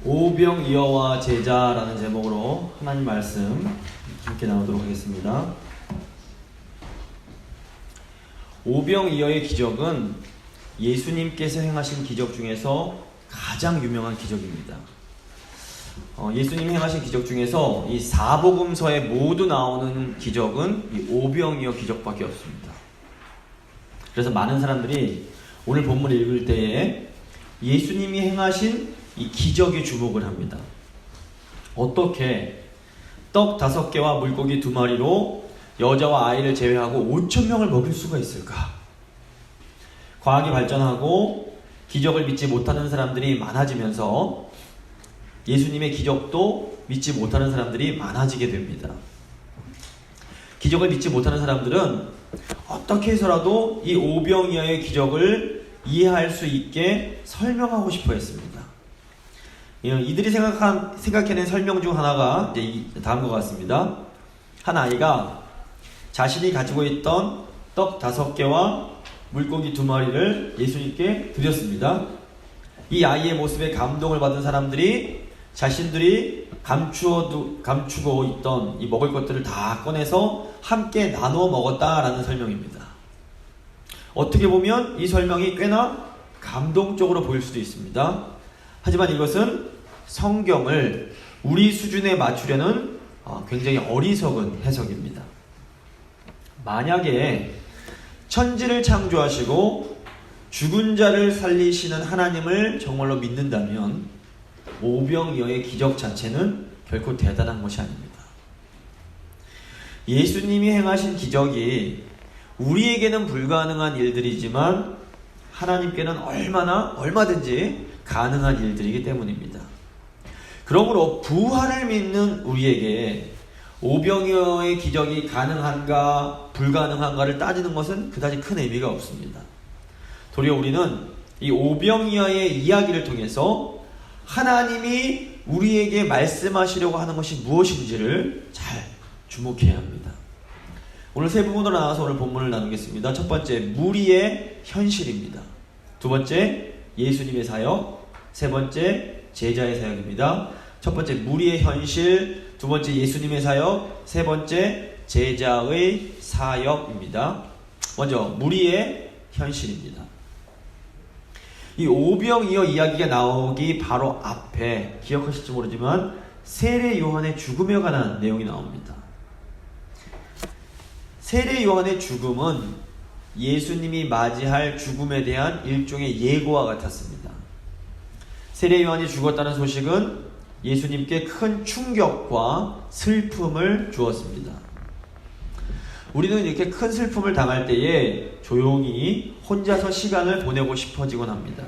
오병이어와 제자라는 제목으로 하나님 말씀 함께 나누도록 하겠습니다. 오병이어의 기적은 예수님께서 행하신 기적 중에서 가장 유명한 기적입니다. 예수님이 행하신 기적 중에서 이 사복음서에 모두 나오는 기적은 이 오병이어 기적밖에 없습니다. 그래서 많은 사람들이 오늘 본문을 읽을 때에 예수님이 행하신 이 기적에 주목을 합니다. 어떻게 떡 5개와 물고기 2마리로 여자와 아이를 제외하고 5,000명을 먹일 수가 있을까? 과학이 발전하고 기적을 믿지 못하는 사람들이 많아지면서 예수님의 기적도 믿지 못하는 사람들이 많아지게 됩니다. 기적을 믿지 못하는 사람들은 어떻게 해서라도 이 오병이어의 기적을 이해할 수 있게 설명하고 싶어 했습니다. 이들이 생각해낸 설명 중 하나가 이제 다음과 같습니다. 한 아이가 자신이 가지고 있던 떡 5개와 물고기 2마리를 예수님께 드렸습니다. 이 아이의 모습에 감동을 받은 사람들이 자신들이 감추고 있던 이 먹을 것들을 다 꺼내서 함께 나누어 먹었다라는 설명입니다. 어떻게 보면 이 설명이 꽤나 감동적으로 보일 수도 있습니다. 하지만 이것은 성경을 우리 수준에 맞추려는 굉장히 어리석은 해석입니다. 만약에 천지를 창조하시고 죽은 자를 살리시는 하나님을 정말로 믿는다면 오병이어의 기적 자체는 결코 대단한 것이 아닙니다. 예수님이 행하신 기적이 우리에게는 불가능한 일들이지만 하나님께는 얼마든지 가능한 일들이기 때문입니다. 그러므로 부활을 믿는 우리에게 오병이어의 기적이 가능한가 불가능한가를 따지는 것은 그다지 큰 의미가 없습니다. 도리어 우리는 이 오병이어의 이야기를 통해서 하나님이 우리에게 말씀하시려고 하는 것이 무엇인지를 잘 주목해야 합니다. 오늘 세 부분으로 나눠서 오늘 본문을 나누겠습니다. 첫 번째, 무리의 현실입니다. 두 번째, 예수님의 사역. 세 번째, 제자의 사역입니다. 첫 번째, 무리의 현실. 두 번째, 예수님의 사역. 세 번째, 제자의 사역입니다. 먼저 무리의 현실입니다. 이 오병이어 이야기가 나오기 바로 앞에 기억하실지 모르지만 세례 요한의 죽음에 관한 내용이 나옵니다. 세례 요한의 죽음은 예수님이 맞이할 죽음에 대한 일종의 예고와 같았습니다. 세례 요한이 죽었다는 소식은 예수님께 큰 충격과 슬픔을 주었습니다. 우리는 이렇게 큰 슬픔을 당할 때에 조용히 혼자서 시간을 보내고 싶어지곤 합니다.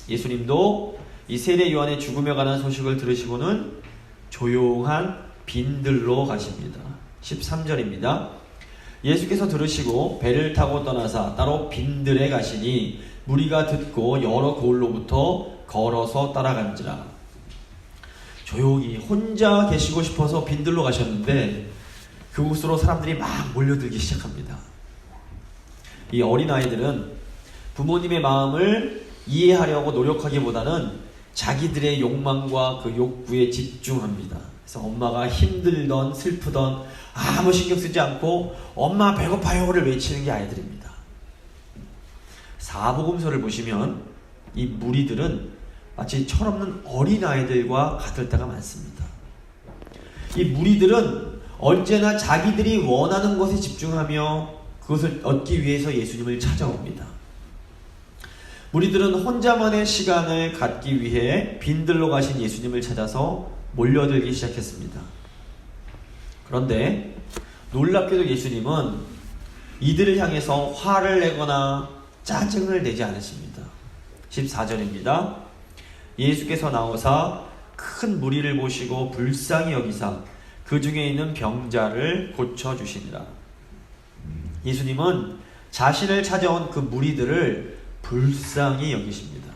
예수님도 이 세례 요한의 죽음에 관한 소식을 들으시고는 조용한 빈들로 가십니다. 13절입니다. 예수께서 들으시고 배를 타고 떠나사 따로 빈들에 가시니 무리가 듣고 여러 고을로부터 걸어서 따라간지라. 조용히 혼자 계시고 싶어서 빈들로 가셨는데 그곳으로 사람들이 막 몰려들기 시작합니다. 이 어린아이들은 부모님의 마음을 이해하려고 노력하기보다는 자기들의 욕망과 그 욕구에 집중합니다. 그래서 엄마가 힘들던 슬프던 아무 신경 쓰지 않고 엄마 배고파요를 외치는 게 아이들입니다. 사복음서를 보시면 이 무리들은 마치 철없는 어린아이들과 같을 때가 많습니다. 이 무리들은 언제나 자기들이 원하는 것에 집중하며 그것을 얻기 위해서 예수님을 찾아옵니다. 무리들은 혼자만의 시간을 갖기 위해 빈들로 가신 예수님을 찾아서 몰려들기 시작했습니다. 그런데 놀랍게도 예수님은 이들을 향해서 화를 내거나 짜증을 내지 않으십니다. 14절입니다. 예수께서 나오사 큰 무리를 보시고 불쌍히 여기사 그 중에 있는 병자를 고쳐주시니라. 예수님은 자신을 찾아온 그 무리들을 불쌍히 여기십니다.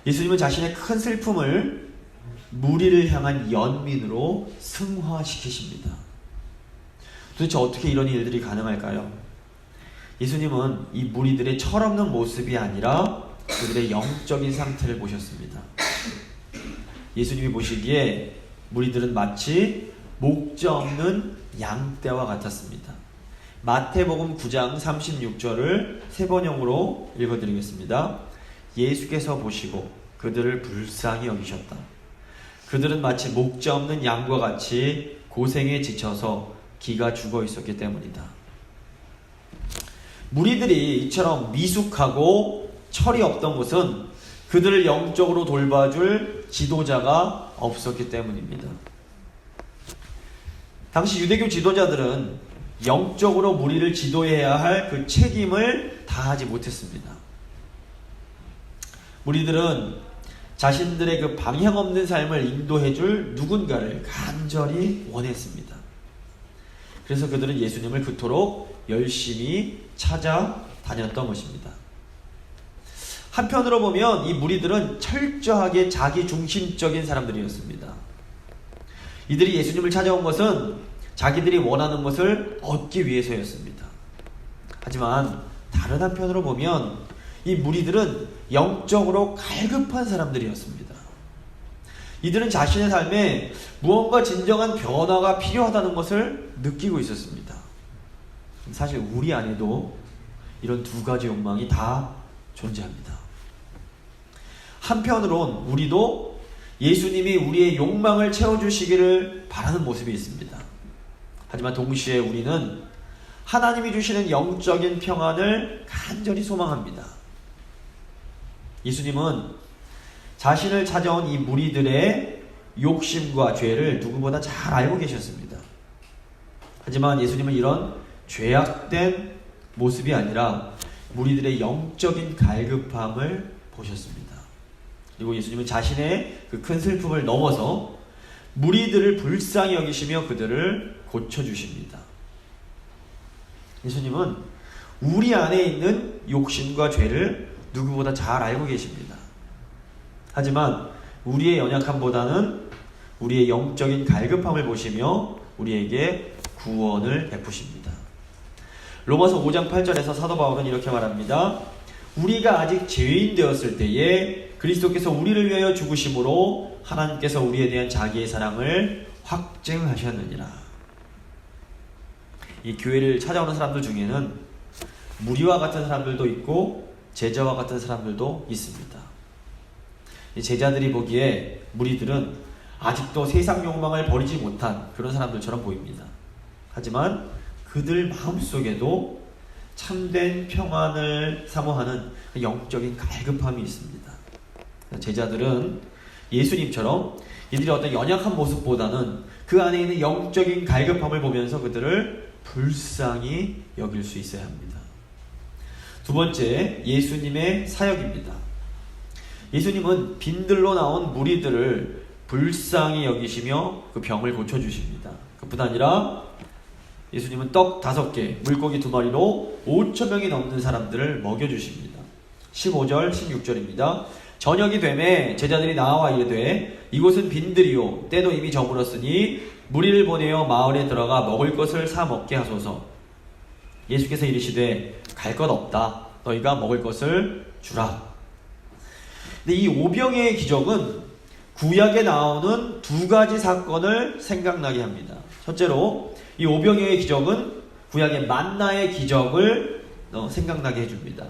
예수님은 자신의 큰 슬픔을 무리를 향한 연민으로 승화시키십니다. 도대체 어떻게 이런 일들이 가능할까요? 예수님은 이 무리들의 철없는 모습이 아니라 그들의 영적인 상태를 보셨습니다. 예수님이 보시기에 무리들은 마치 목자 없는 양떼와 같았습니다. 마태복음 9장 36절을 세 번역으로 읽어드리겠습니다. 예수께서 보시고 그들을 불쌍히 여기셨다. 그들은 마치 목자 없는 양과 같이 고생에 지쳐서 기가 죽어 있었기 때문이다. 무리들이 이처럼 미숙하고 철이 없던 것은 그들을 영적으로 돌봐줄 지도자가 없었기 때문입니다. 당시 유대교 지도자들은 영적으로 무리를 지도해야 할 그 책임을 다하지 못했습니다. 무리들은 자신들의 그 방향 없는 삶을 인도해줄 누군가를 간절히 원했습니다. 그래서 그들은 예수님을 그토록 열심히 찾아다녔던 것입니다. 한편으로 보면 이 무리들은 철저하게 자기중심적인 사람들이었습니다. 이들이 예수님을 찾아온 것은 자기들이 원하는 것을 얻기 위해서였습니다. 하지만 다른 한편으로 보면 이 무리들은 영적으로 갈급한 사람들이었습니다. 이들은 자신의 삶에 무언가 진정한 변화가 필요하다는 것을 느끼고 있었습니다. 사실 우리 안에도 이런 두 가지 욕망이 다 존재합니다. 한편으론 우리도 예수님이 우리의 욕망을 채워주시기를 바라는 모습이 있습니다. 하지만 동시에 우리는 하나님이 주시는 영적인 평안을 간절히 소망합니다. 예수님은 자신을 찾아온 이 무리들의 욕심과 죄를 누구보다 잘 알고 계셨습니다. 하지만 예수님은 이런 죄악된 모습이 아니라 무리들의 영적인 갈급함을 보셨습니다. 그리고 예수님은 자신의 그 큰 슬픔을 넘어서 무리들을 불쌍히 여기시며 그들을 고쳐주십니다. 예수님은 우리 안에 있는 욕심과 죄를 누구보다 잘 알고 계십니다. 하지만 우리의 연약함보다는 우리의 영적인 갈급함을 보시며 우리에게 구원을 베푸십니다. 로마서 5장 8절에서 사도 바울은 이렇게 말합니다. 우리가 아직 죄인 되었을 때에 그리스도께서 우리를 위하여 죽으심으로 하나님께서 우리에 대한 자기의 사랑을 확증하셨느니라. 이 교회를 찾아오는 사람들 중에는 무리와 같은 사람들도 있고 제자와 같은 사람들도 있습니다. 이 제자들이 보기에 무리들은 아직도 세상 욕망을 버리지 못한 그런 사람들처럼 보입니다. 하지만 그들 마음속에도 참된 평안을 사모하는 영적인 갈급함이 있습니다. 제자들은 예수님처럼 이들의 어떤 연약한 모습보다는 그 안에 있는 영적인 갈급함을 보면서 그들을 불쌍히 여길 수 있어야 합니다. 두 번째, 예수님의 사역입니다. 예수님은 빈들로 나온 무리들을 불쌍히 여기시며 그 병을 고쳐주십니다. 그뿐 아니라 예수님은 떡 5개, 물고기 2마리로 5,000명이 넘는 사람들을 먹여주십니다. 15절, 16절입니다. 저녁이 되매 제자들이 나와 이르되 이곳은 빈들이요 때도 이미 저물었으니 무리를 보내어 마을에 들어가 먹을 것을 사 먹게 하소서. 예수께서 이르시되 갈 것 없다. 너희가 먹을 것을 주라. 근데 이 오병이의 기적은 구약에 나오는 두 가지 사건을 생각나게 합니다. 첫째로 이 오병이의 기적은 구약의 만나의 기적을 생각나게 해줍니다.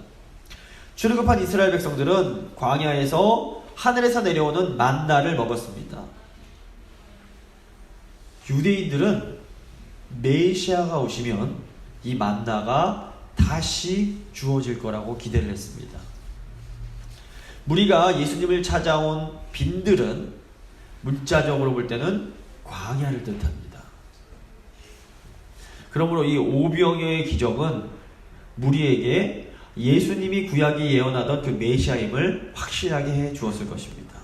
출애굽한 이스라엘 백성들은 광야에서 하늘에서 내려오는 만나를 먹었습니다. 유대인들은 메시아가 오시면 이 만나가 다시 주어질 거라고 기대를 했습니다. 무리가 예수님을 찾아온 빈들은 문자적으로 볼 때는 광야를 뜻합니다. 그러므로 이 오병이어의 기적은 무리에게 예수님이 구약이 예언하던 그 메시아임을 확실하게 해 주었을 것입니다.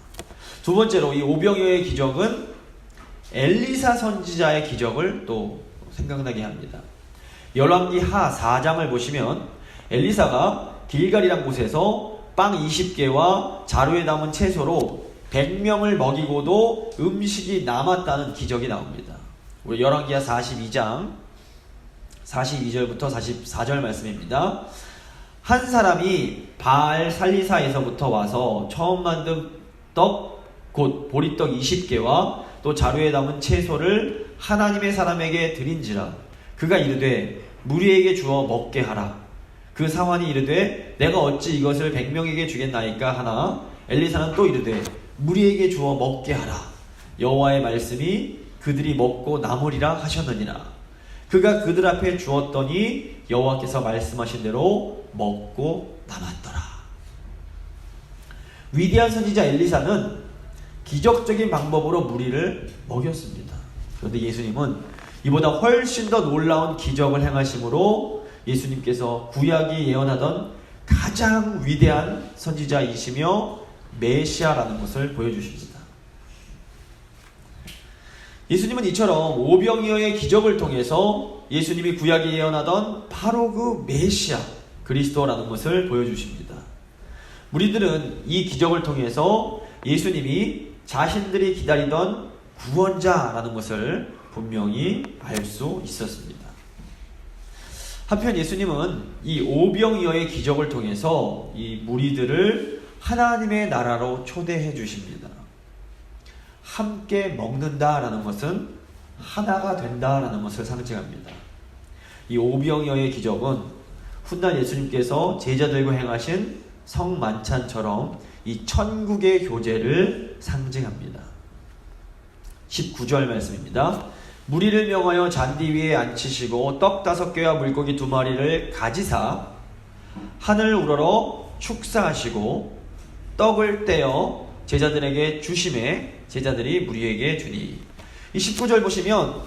두 번째로 이 오병이어의 기적은 엘리사 선지자의 기적을 또 생각나게 합니다. 열왕기하 4장을 보시면 엘리사가 길갈이란 곳에서 빵 20개와 자루에 담은 채소로 100명을 먹이고도 음식이 남았다는 기적이 나옵니다. 우리 열왕기하 42장 42절부터 44절 말씀입니다. 한 사람이 바알 살리사에서부터 와서 처음 만든 떡 곧 보리떡 20개와 또 자루에 담은 채소를 하나님의 사람에게 드린지라. 그가 이르되 무리에게 주어 먹게 하라. 그 사환이 이르되 내가 어찌 이것을 100명에게 주겠나이까 하나 엘리사는 또 이르되 무리에게 주어 먹게 하라. 여호와의 말씀이 그들이 먹고 남으리라 하셨느니라. 그가 그들 앞에 주었더니 여호와께서 말씀하신 대로 먹고 남았더라. 위대한 선지자 엘리사는 기적적인 방법으로 무리를 먹였습니다. 그런데 예수님은 이보다 훨씬 더 놀라운 기적을 행하심으로 예수님께서 구약이 예언하던 가장 위대한 선지자이시며 메시아라는 것을 보여주십니다. 예수님은 이처럼 오병이어의 기적을 통해서 예수님이 구약이 예언하던 바로 그 메시아 그리스도라는 것을 보여주십니다. 무리들은 이 기적을 통해서 예수님이 자신들이 기다리던 구원자라는 것을 분명히 알 수 있었습니다. 한편 예수님은 이 오병이어의 기적을 통해서 이 무리들을 하나님의 나라로 초대해 주십니다. 함께 먹는다라는 것은 하나가 된다라는 것을 상징합니다. 이 오병이어의 기적은 훗날 예수님께서 제자들과 행하신 성만찬처럼 이 천국의 교제를 상징합니다. 19절 말씀입니다. 무리를 명하여 잔디 위에 앉히시고 떡 5개와 물고기 2마리를 가지사 하늘 우러러 축사하시고 떡을 떼어 제자들에게 주심에 제자들이 무리에게 주니. 이 19절 보시면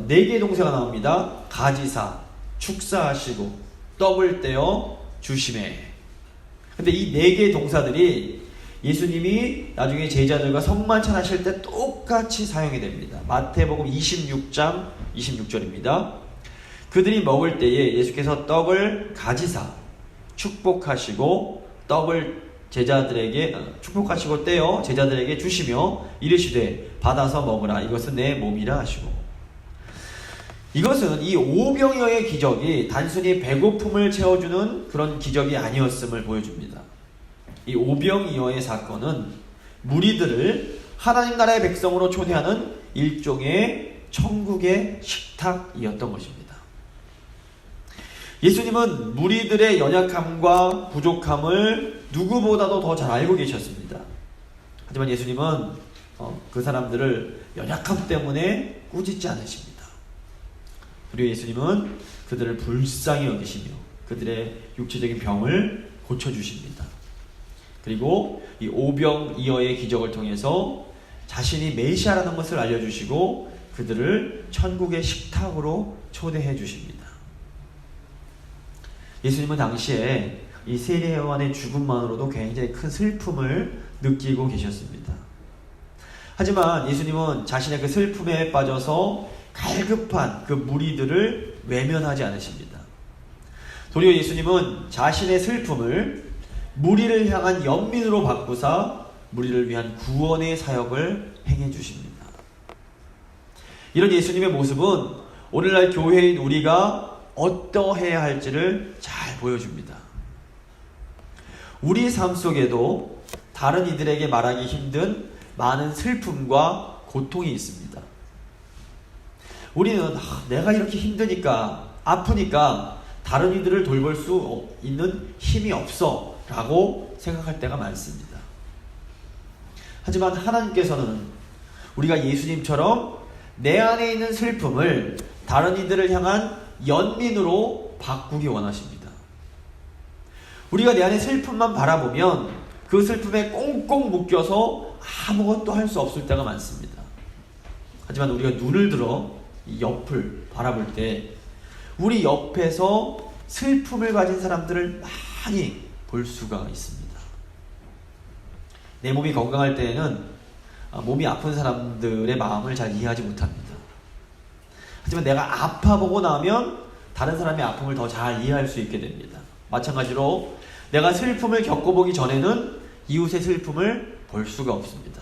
4개의 동사가 나옵니다. 가지사, 축사하시고, 떡을 떼어 주심에. 근데 이 4개의 동사들이 예수님이 나중에 제자들과 성만찬 하실 때 똑같이 사용이 됩니다. 마태복음 26장 26절입니다. 그들이 먹을 때에 예수께서 떡을 가지사 축복하시고 떡을 제자들에게 축복하시고 떼어 제자들에게 주시며 이르시되 받아서 먹으라 이것은 내 몸이라 하시고. 이것은 이 오병이어의 기적이 단순히 배고픔을 채워주는 그런 기적이 아니었음을 보여줍니다. 이 오병이어의 사건은 무리들을 하나님 나라의 백성으로 초대하는 일종의 천국의 식탁이었던 것입니다. 예수님은 무리들의 연약함과 부족함을 누구보다도 더 잘 알고 계셨습니다. 하지만 예수님은 그 사람들을 연약함 때문에 꾸짖지 않으십니다. 그리고 예수님은 그들을 불쌍히 여기시며 그들의 육체적인 병을 고쳐주십니다. 그리고 이 오병이어의 기적을 통해서 자신이 메시아라는 것을 알려주시고 그들을 천국의 식탁으로 초대해 주십니다. 예수님은 당시에 이 세례요한의 죽음만으로도 굉장히 큰 슬픔을 느끼고 계셨습니다. 하지만 예수님은 자신의 그 슬픔에 빠져서 갈급한 그 무리들을 외면하지 않으십니다. 도리어 예수님은 자신의 슬픔을 무리를 향한 연민으로 바꾸사 무리를 위한 구원의 사역을 행해 주십니다. 이런 예수님의 모습은 오늘날 교회인 우리가 어떠해야 할지를 잘 보여줍니다. 우리 삶 속에도 다른 이들에게 말하기 힘든 많은 슬픔과 고통이 있습니다. 우리는 내가 이렇게 힘드니까 아프니까 다른 이들을 돌볼 수 있는 힘이 없어 라고 생각할 때가 많습니다. 하지만 하나님께서는 우리가 예수님처럼 내 안에 있는 슬픔을 다른 이들을 향한 연민으로 바꾸기 원하십니다. 우리가 내 안에 슬픔만 바라보면 그 슬픔에 꽁꽁 묶여서 아무것도 할 수 없을 때가 많습니다. 하지만 우리가 눈을 들어 이 옆을 바라볼 때 우리 옆에서 슬픔을 가진 사람들을 많이 볼 수가 있습니다. 내 몸이 건강할 때에는 몸이 아픈 사람들의 마음을 잘 이해하지 못합니다. 하지만 내가 아파보고 나면 다른 사람의 아픔을 더 잘 이해할 수 있게 됩니다. 마찬가지로 내가 슬픔을 겪어보기 전에는 이웃의 슬픔을 볼 수가 없습니다.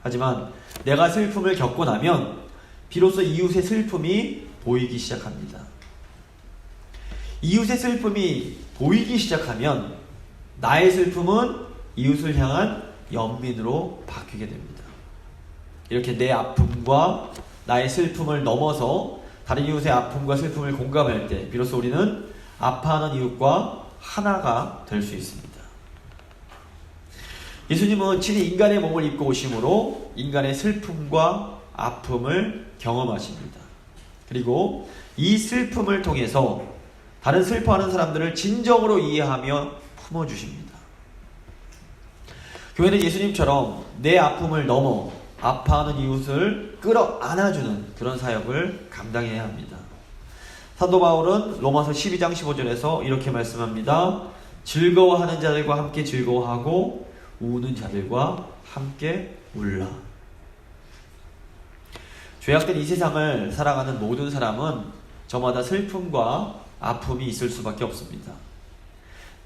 하지만 내가 슬픔을 겪고 나면 비로소 이웃의 슬픔이 보이기 시작합니다. 이웃의 슬픔이 보이기 시작하면 나의 슬픔은 이웃을 향한 연민으로 바뀌게 됩니다. 이렇게 내 아픔과 나의 슬픔을 넘어서 다른 이웃의 아픔과 슬픔을 공감할 때 비로소 우리는 아파하는 이웃과 하나가 될 수 있습니다. 예수님은 친히 인간의 몸을 입고 오심으로 인간의 슬픔과 아픔을 경험하십니다. 그리고 이 슬픔을 통해서 다른 슬퍼하는 사람들을 진정으로 이해하며 품어주십니다. 교회는 예수님처럼 내 아픔을 넘어 아파하는 이웃을 끌어안아주는 그런 사역을 감당해야 합니다. 사도 바울은 로마서 12장 15절에서 이렇게 말씀합니다. 즐거워하는 자들과 함께 즐거워하고 우는 자들과 함께 울라. 죄악된 이 세상을 살아가는 모든 사람은 저마다 슬픔과 아픔이 있을 수밖에 없습니다.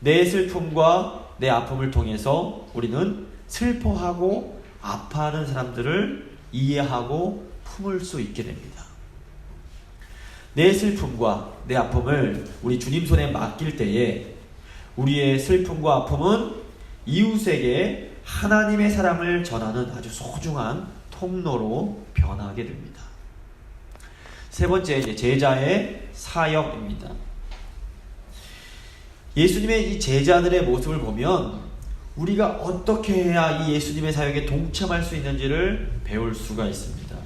내 슬픔과 내 아픔을 통해서 우리는 슬퍼하고 아파하는 사람들을 이해하고 품을 수 있게 됩니다. 내 슬픔과 내 아픔을 우리 주님 손에 맡길 때에 우리의 슬픔과 아픔은 이웃에게 하나님의 사랑을 전하는 아주 소중한 통로로 변하게 됩니다. 세 번째, 제자의 사역입니다. 예수님의 이 제자들의 모습을 보면 우리가 어떻게 해야 이 예수님의 사역에 동참할 수 있는지를 배울 수가 있습니다.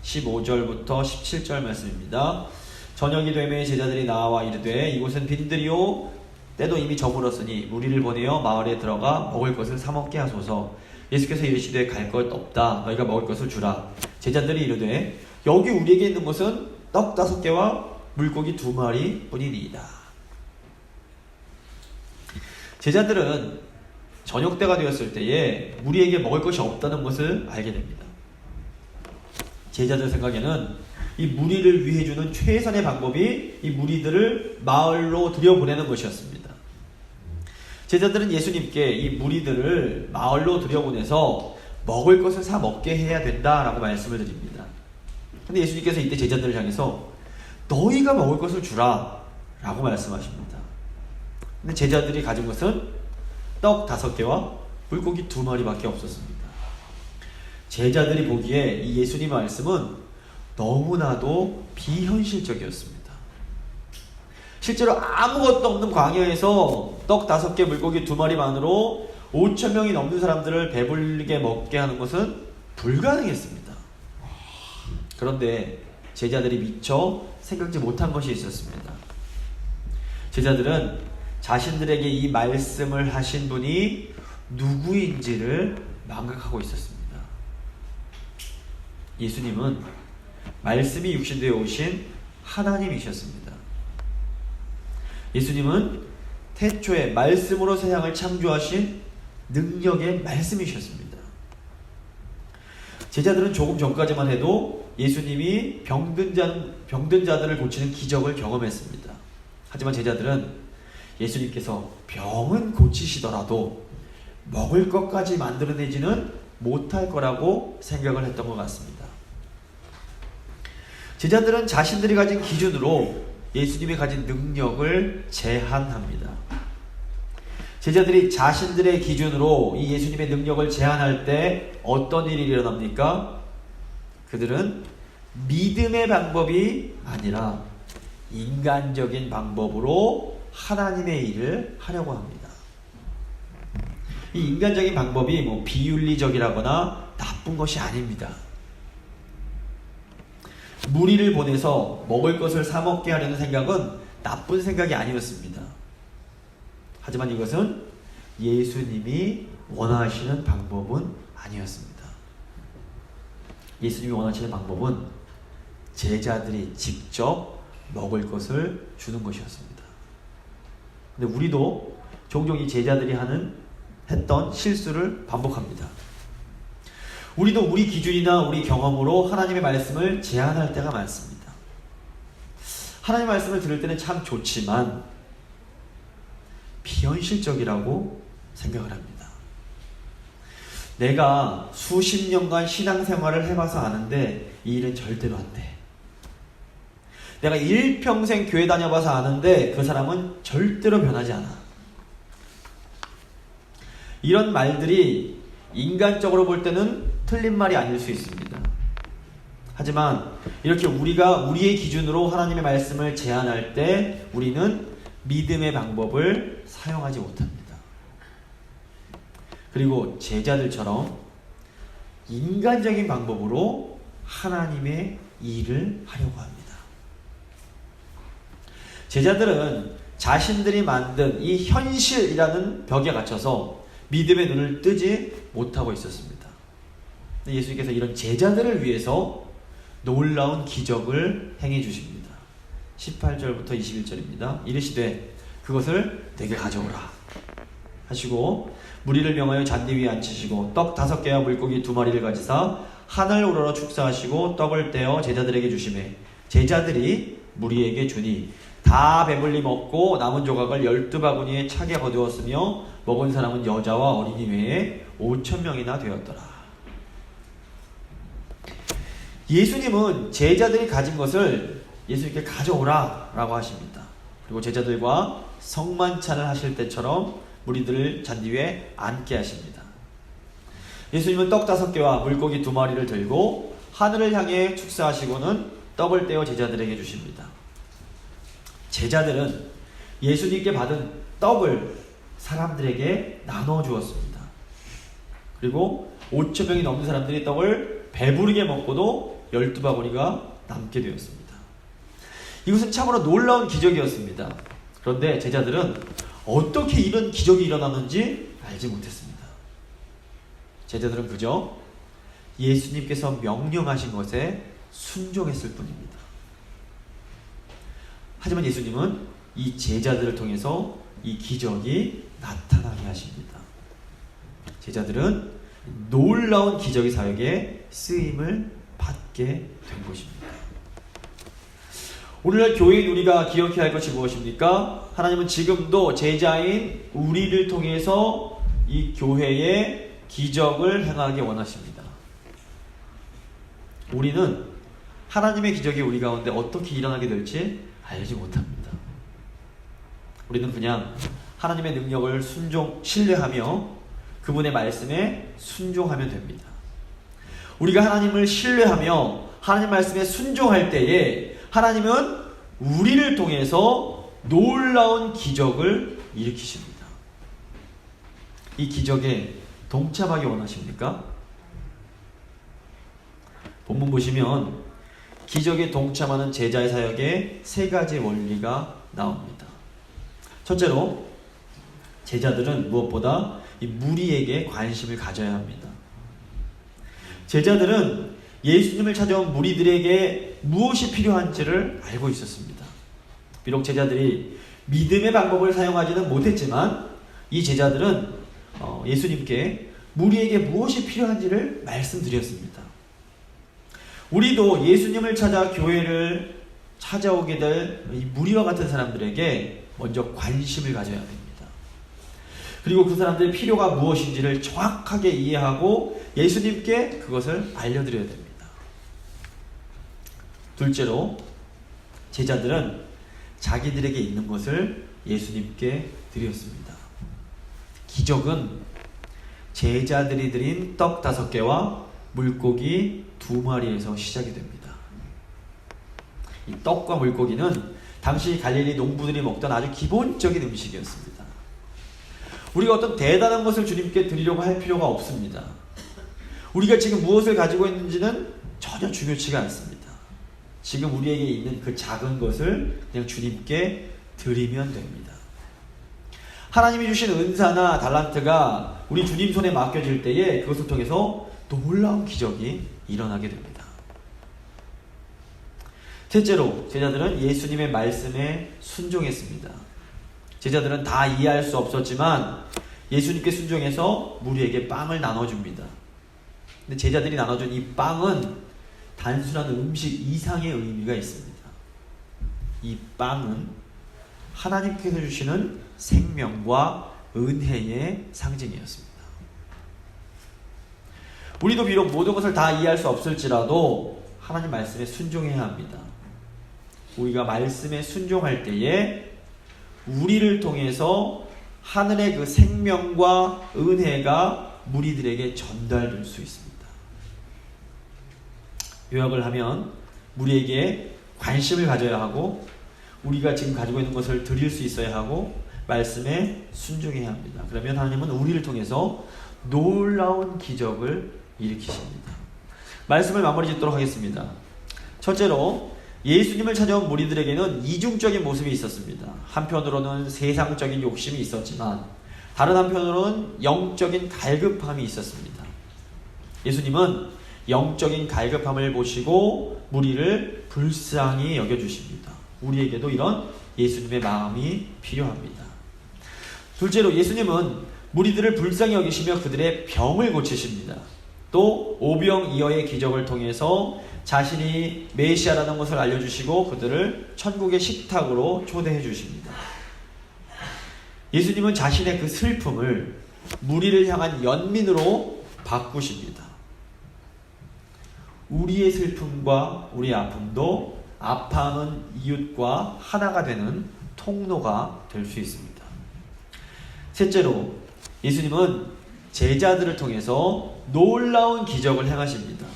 15절부터 17절 말씀입니다. 저녁이 되매 제자들이 나와 이르되 이곳은 빈들이요 때도 이미 저물었으니 무리를 보내어 마을에 들어가 먹을 것을 사 먹게 하소서. 예수께서 이르시되 갈 것 없다. 너희가 먹을 것을 주라. 제자들이 이르되 여기 우리에게 있는 것은 떡 5개와 물고기 2마리 뿐이니이다. 제자들은 저녁 때가 되었을 때에 무리에게 먹을 것이 없다는 것을 알게 됩니다. 제자들 생각에는 이 무리를 위해 주는 최선의 방법이 이 무리들을 마을로 들여보내는 것이었습니다. 제자들은 예수님께 이 무리들을 마을로 들여보내서 먹을 것을 사 먹게 해야 된다라고 말씀을 드립니다. 근데 예수님께서 이때 제자들을 향해서 너희가 먹을 것을 주라 라고 말씀하십니다. 근데 제자들이 가진 것은 떡 5개와 물고기 2마리밖에 없었습니다. 제자들이 보기에 이 예수님의 말씀은 너무나도 비현실적이었습니다. 실제로 아무것도 없는 광야에서 떡 5개, 물고기 2마리만으로 5,000명이 넘는 사람들을 배불리게 먹게 하는 것은 불가능했습니다. 그런데 제자들이 미처 생각지 못한 것이 있었습니다. 제자들은 자신들에게 이 말씀을 하신 분이 누구인지를 망각하고 있었습니다. 예수님은 말씀이 육신되어 오신 하나님이셨습니다. 예수님은 태초에 말씀으로 세상을 창조하신 능력의 말씀이셨습니다. 제자들은 조금 전까지만 해도 예수님이 병든 자들을 고치는 기적을 경험했습니다. 하지만 제자들은 예수님께서 병은 고치시더라도 먹을 것까지 만들어내지는 못할 거라고 생각을 했던 것 같습니다. 제자들은 자신들이 가진 기준으로 예수님이 가진 능력을 제한합니다. 제자들이 자신들의 기준으로 이 예수님의 능력을 제한할 때 어떤 일이 일어납니까? 그들은 믿음의 방법이 아니라 인간적인 방법으로 하나님의 일을 하려고 합니다. 이 인간적인 방법이 비윤리적이라거나 나쁜 것이 아닙니다. 무리를 보내서 먹을 것을 사 먹게 하려는 생각은 나쁜 생각이 아니었습니다. 하지만 이것은 예수님이 원하시는 방법은 아니었습니다. 예수님이 원하시는 방법은 제자들이 직접 먹을 것을 주는 것이었습니다. 근데 우리도 종종 이 제자들이 했던 실수를 반복합니다. 우리도 우리 기준이나 우리 경험으로 하나님의 말씀을 제한할 때가 많습니다. 하나님의 말씀을 들을 때는 참 좋지만 비현실적이라고 생각을 합니다. 내가 수십 년간 신앙생활을 해봐서 아는데 이 일은 절대로 안 돼. 내가 일평생 교회 다녀봐서 아는데 그 사람은 절대로 변하지 않아. 이런 말들이 인간적으로 볼 때는 틀린 말이 아닐 수 있습니다. 하지만 이렇게 우리가 우리의 기준으로 하나님의 말씀을 제안할 때 우리는 믿음의 방법을 사용하지 못합니다. 그리고 제자들처럼 인간적인 방법으로 하나님의 일을 하려고 합니다. 제자들은 자신들이 만든 이 현실이라는 벽에 갇혀서 믿음의 눈을 뜨지 못하고 있었습니다. 예수님께서 이런 제자들을 위해서 놀라운 기적을 행해 주십니다. 18절부터 21절입니다. 이르시되 그것을 내게 가져오라 하시고 무리를 명하여 잔디 위에 앉히시고 떡 5개와 물고기 2마리를 가지사 하늘 우러러 축사하시고 떡을 떼어 제자들에게 주시매 제자들이 무리에게 주니 다 배불리 먹고 남은 조각을 12바구니에 차게 거두었으며 먹은 사람은 여자와 어린이 외에 5,000명이나 되었더라. 예수님은 제자들이 가진 것을 예수님께 가져오라 라고 하십니다. 그리고 제자들과 성만찬을 하실 때처럼 무리들을 잔디 위에 앉게 하십니다. 예수님은 떡 5개와 물고기 2마리를 들고 하늘을 향해 축사하시고는 떡을 떼어 제자들에게 주십니다. 제자들은 예수님께 받은 떡을 사람들에게 나눠 주었습니다. 그리고 5,000명이 넘는 사람들이 떡을 배부르게 먹고도 12바구니가 남게 되었습니다. 이것은 참으로 놀라운 기적이었습니다. 그런데 제자들은 어떻게 이런 기적이 일어나는지 알지 못했습니다. 제자들은 그저 예수님께서 명령하신 것에 순종했을 뿐입니다. 하지만 예수님은 이 제자들을 통해서 이 기적이 나타나게 하십니다. 제자들은 놀라운 기적의 사역에 쓰임을 받게 된 것입니다. 오늘날 교회인 우리가 기억해야 할 것이 무엇입니까? 하나님은 지금도 제자인 우리를 통해서 이 교회에 기적을 행하기 원하십니다. 우리는 하나님의 기적이 우리 가운데 어떻게 일어나게 될지 알지 못합니다. 우리는 그냥 하나님의 능력을 신뢰하며 그분의 말씀에 순종하면 됩니다. 우리가 하나님을 신뢰하며 하나님 말씀에 순종할 때에 하나님은 우리를 통해서 놀라운 기적을 일으키십니다. 이 기적에 동참하기 원하십니까? 본문 보시면 기적에 동참하는 제자의 사역에 3가지 원리가 나옵니다. 첫째로 제자들은 무엇보다 이 무리에게 관심을 가져야 합니다. 제자들은 예수님을 찾아온 무리들에게 무엇이 필요한지를 알고 있었습니다. 비록 제자들이 믿음의 방법을 사용하지는 못했지만 이 제자들은 예수님께 무리에게 무엇이 필요한지를 말씀드렸습니다. 우리도 예수님을 찾아 교회를 찾아오게 될 이 무리와 같은 사람들에게 먼저 관심을 가져야 됩니다. 그리고 그 사람들의 필요가 무엇인지를 정확하게 이해하고 예수님께 그것을 알려드려야 됩니다. 둘째로 제자들은 자기들에게 있는 것을 예수님께 드렸습니다. 기적은 제자들이 드린 떡 5개와 물고기 2마리에서 시작이 됩니다. 이 떡과 물고기는 당시 갈릴리 농부들이 먹던 아주 기본적인 음식이었습니다. 우리가 어떤 대단한 것을 주님께 드리려고 할 필요가 없습니다. 우리가 지금 무엇을 가지고 있는지는 전혀 중요치가 않습니다. 지금 우리에게 있는 그 작은 것을 그냥 주님께 드리면 됩니다. 하나님이 주신 은사나 달란트가 우리 주님 손에 맡겨질 때에 그것을 통해서 놀라운 기적이 일어나게 됩니다. 셋째로 제자들은 예수님의 말씀에 순종했습니다. 제자들은 다 이해할 수 없었지만 예수님께 순종해서 무리에게 빵을 나눠줍니다. 근데 제자들이 나눠준 이 빵은 단순한 음식 이상의 의미가 있습니다. 이 빵은 하나님께서 주시는 생명과 은혜의 상징이었습니다. 우리도 비록 모든 것을 다 이해할 수 없을지라도 하나님 말씀에 순종해야 합니다. 우리가 말씀에 순종할 때에 우리를 통해서 하늘의 그 생명과 은혜가 무리들에게 전달될 수 있습니다. 요약을 하면 우리에게 관심을 가져야 하고 우리가 지금 가지고 있는 것을 드릴 수 있어야 하고 말씀에 순종해야 합니다. 그러면 하나님은 우리를 통해서 놀라운 기적을 일으키십니다. 말씀을 마무리 짓도록 하겠습니다. 첫째로 예수님을 찾아온 무리들에게는 이중적인 모습이 있었습니다. 한편으로는 세상적인 욕심이 있었지만 다른 한편으로는 영적인 갈급함이 있었습니다. 예수님은 영적인 갈급함을 보시고 무리를 불쌍히 여겨주십니다. 우리에게도 이런 예수님의 마음이 필요합니다. 둘째로 예수님은 무리들을 불쌍히 여기시며 그들의 병을 고치십니다. 또 오병이어의 기적을 통해서 자신이 메시아라는 것을 알려주시고 그들을 천국의 식탁으로 초대해 주십니다. 예수님은 자신의 그 슬픔을 무리를 향한 연민으로 바꾸십니다. 우리의 슬픔과 우리의 아픔도 아파하는 이웃과 하나가 되는 통로가 될 수 있습니다. 셋째로 예수님은 제자들을 통해서 놀라운 기적을 행하십니다.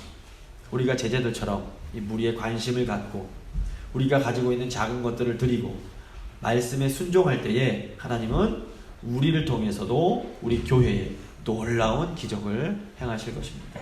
우리가 제자들처럼 이 무리에 관심을 갖고 우리가 가지고 있는 작은 것들을 드리고 말씀에 순종할 때에 하나님은 우리를 통해서도 우리 교회에 놀라운 기적을 행하실 것입니다.